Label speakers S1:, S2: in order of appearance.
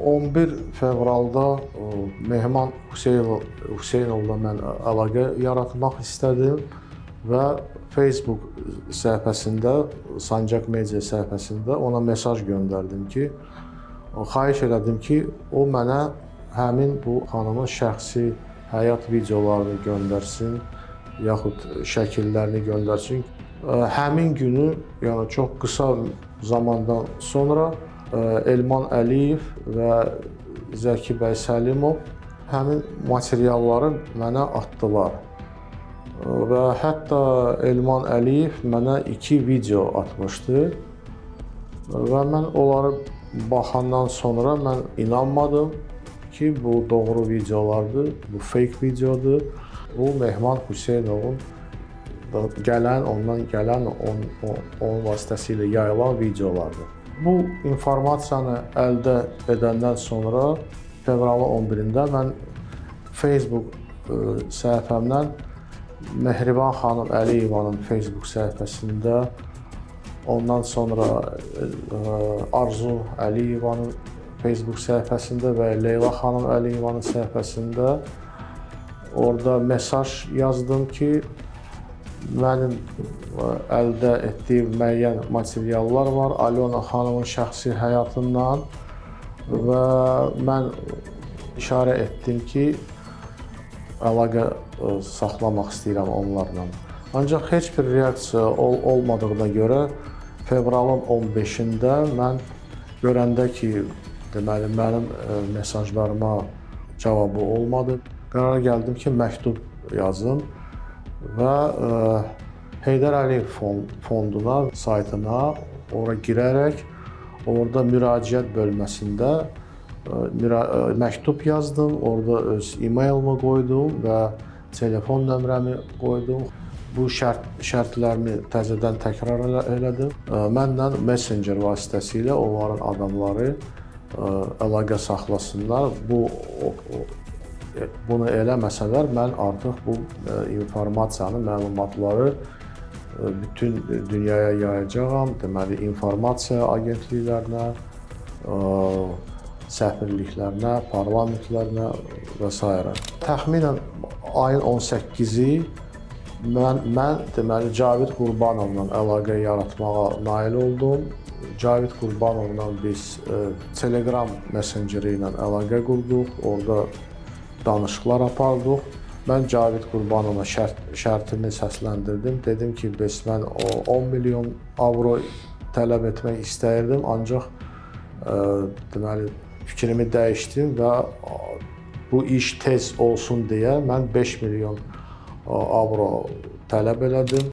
S1: 11 fevralda Mehman Hüseynovla mən əlaqə yaratmaq istədim və Facebook səhifəsində, Sancaq Media səhifəsində ona mesaj göndərdim ki, xahiş elədim ki, o mənə həmin bu xanımın şəxsi həyat videolarını göndərsin, yaxud şəkillərini göndərsin. Həmin günü, yəni çox qısa zamandan sonra Elman Əliyev və Zəki bəy Səlimov həmin materialları mənə atdılar. Və hətta Elman Əliyev mənə 2 video atmışdı və mən onları baxandan sonra mən inanmadım ki, bu doğru videolardır, bu fake videodur. Bu Mehman Hüseynovun ondan gələn onun vasitəsilə yayılan videolardır. Bu informasiyanı əldə edəndən sonra fevralın 11-də mən Facebook səhifəmdən Mehriban xanım Əliyevanın Facebook səhifəsində, ondan sonra Arzu Əliyevanın Facebook səhifəsində və Leyla xanım Əliyevanın səhifəsində orada mesaj yazdım ki, mənim əldə etdiyim müəyyən materiallar var Alyona xanımın şəxsi həyatından və mən işarə etdim ki, əlaqə saxlamaq istəyirəm onlarla. Ancaq heç bir reaksiya olmadığına görə fevralın 15-də mən görəndə ki, deməli, mənim mesajlarıma cavabı olmadı, qərara gəldim ki, məktub yazım və Heydər Əliyev fonduna, saytına ora girərək, orada müraciət bölməsində məktub yazdım, orada öz e-mailimi qoydum və telefon nömrəmi qoydum. Bu şərtlərimi təzədən təkrar elədim. Mənlə Messenger vasitəsilə onların adamları əlaqə saxlasınlar. Bunu eləməsələr, mən artıq bu informasiyanı, məlumatları bütün dünyaya yayacağam. Deməli, informasiya agentliklərinə, səfirliklərinə, parlamentlərinə və s. Təxminən ayın 18-i mən deməli, Cavid Qurbanovla əlaqə yaratmağa nail oldum. Cavid Qurbanovla biz Telegram Messengeri ilə əlaqə qurduq, orada danışıqlar apardıq. Mən Cavid Qurbanova şərtimi səsləndirdim. Dedim ki, mən 10 milyon avro tələb etmək istəyirdim, ancaq deməli, fikrimi dəyişdim və bu iş tez olsun deyə mən 5 milyon avro tələb elədim.